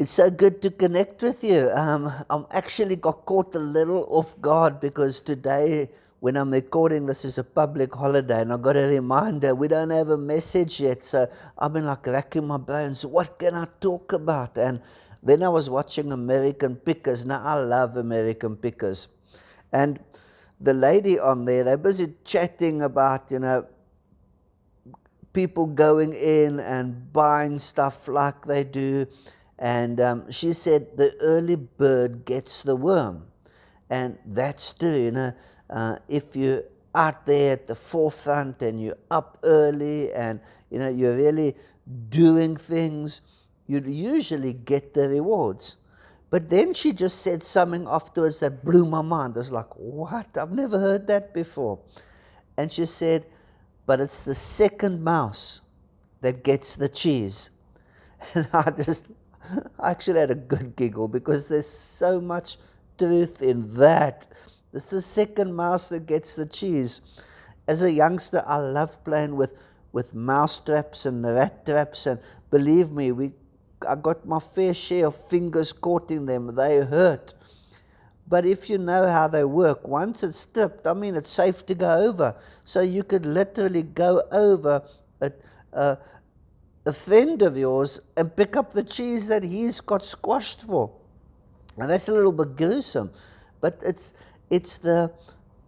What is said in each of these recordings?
It's so good to connect with you. I'm actually got caught a little off guard because today, when I'm recording, this is a public holiday, and I got a reminder we don't have a message yet. So I've been like racking my brains. What can I talk about? And then I was watching American Pickers. Now I love American Pickers, and the lady on there, they're busy chatting about people going in and buying stuff like they do. And she said the early bird gets the worm. And that's true, if you're out there at the forefront and you're up early and, you're really doing things, you usually get the rewards. But then she just said something afterwards that blew my mind. I was like, what? I've never heard that before. And she said, but it's the second mouse that gets the cheese. And I actually had a good giggle because there's so much truth in that. It's the second mouse that gets the cheese. As a youngster, I loved playing with mouse traps and rat traps, and believe me, I got my fair share of fingers caught in them. They hurt. But if you know how they work, once it's stripped, it's safe to go over. So you could literally go over a friend of yours and pick up the cheese that he's got squashed for. And that's a little bit gruesome. But it's the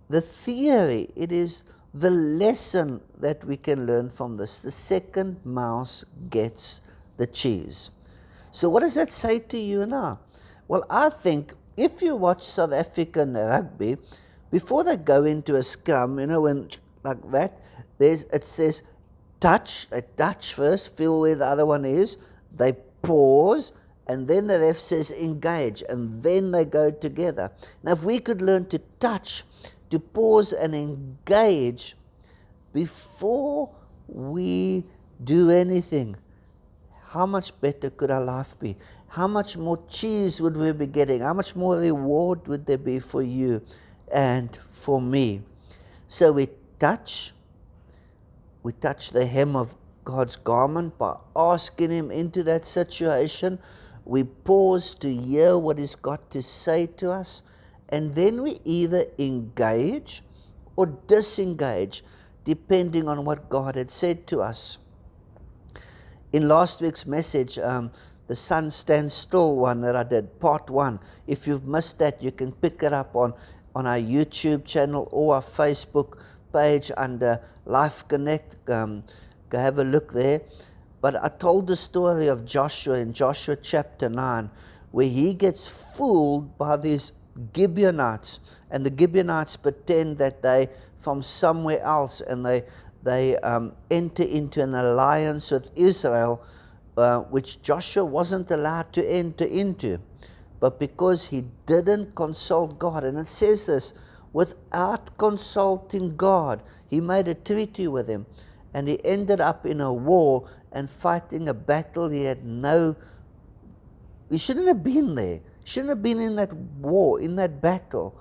theory. It is the lesson that we can learn from this. The second mouse gets the cheese. So what does that say to you and I? Well, I think if you watch South African rugby, before they go into a scrum, when like that, it says touch. They touch first, feel where the other one is. They pause, and then the ref says engage, and then they go together. Now, if we could learn to touch, to pause and engage before we do anything, how much better could our life be? How much more cheese would we be getting? How much more reward would there be for you and for me? So we touch the hem of God's garment by asking Him into that situation. We pause to hear what He's got to say to us. And then we either engage or disengage, depending on what God had said to us. In last week's message, the Sun Stands Still one that I did, part 1. If you've missed that, you can pick it up on our YouTube channel or our Facebook page under Lifeconnect. Go have a look there. But I told the story of Joshua in Joshua chapter 9, where he gets fooled by these Gibeonites. And the Gibeonites pretend that they from somewhere else, and they enter into an alliance with Israel, which Joshua wasn't allowed to enter into. But because he didn't consult God, and it says this, without consulting God, he made a treaty with him, and he ended up in a war and fighting a battle he shouldn't have been there. He shouldn't have been in that war, in that battle.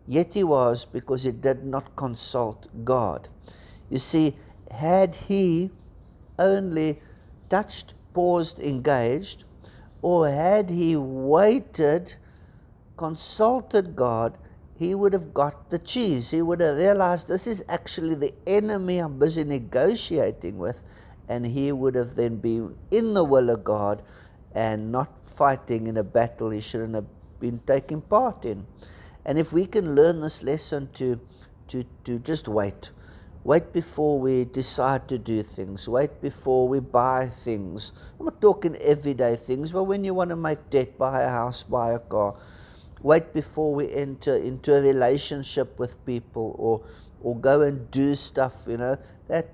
Yet he was, because he did not consult God. You see, had he only touched, paused, engaged, or had he waited, consulted God, he would have got the cheese. He would have realized this is actually the enemy I'm busy negotiating with, and he would have then been in the will of God and not fighting in a battle he shouldn't have been taking part in. And if we can learn this lesson to just wait before we decide to do things, wait before we buy things. I'm not talking everyday things, but when you want to make debt, buy a house, buy a car. Wait before we enter into a relationship with people or go and do stuff, that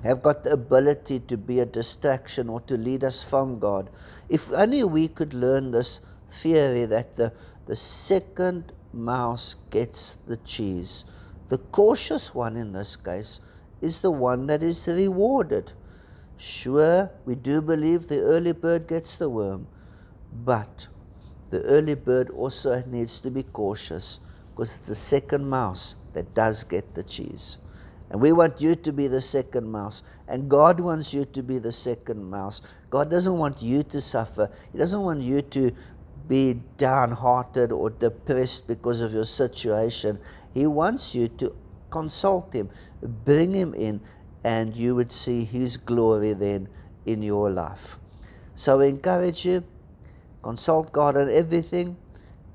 have got the ability to be a distraction or to lead us from God. If only we could learn this theory that the second mouse gets the cheese. The cautious one in this case is the one that is rewarded. Sure, we do believe the early bird gets the worm, but the early bird also needs to be cautious, because it's the second mouse that does get the cheese. And we want you to be the second mouse. And God wants you to be the second mouse. God doesn't want you to suffer. He doesn't want you to be downhearted or depressed because of your situation. He wants you to consult Him, bring Him in, and you would see His glory then in your life. So I encourage you, consult God on everything.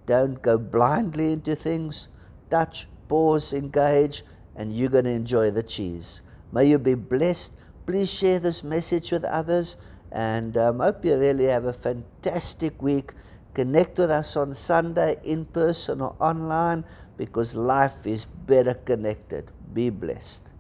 Don't go blindly into things. Touch, pause, engage, and you're going to enjoy the cheese. May you be blessed. Please share this message with others, and hope you really have a fantastic week. Connect with us on Sunday, in person or online, because life is better connected. Be blessed.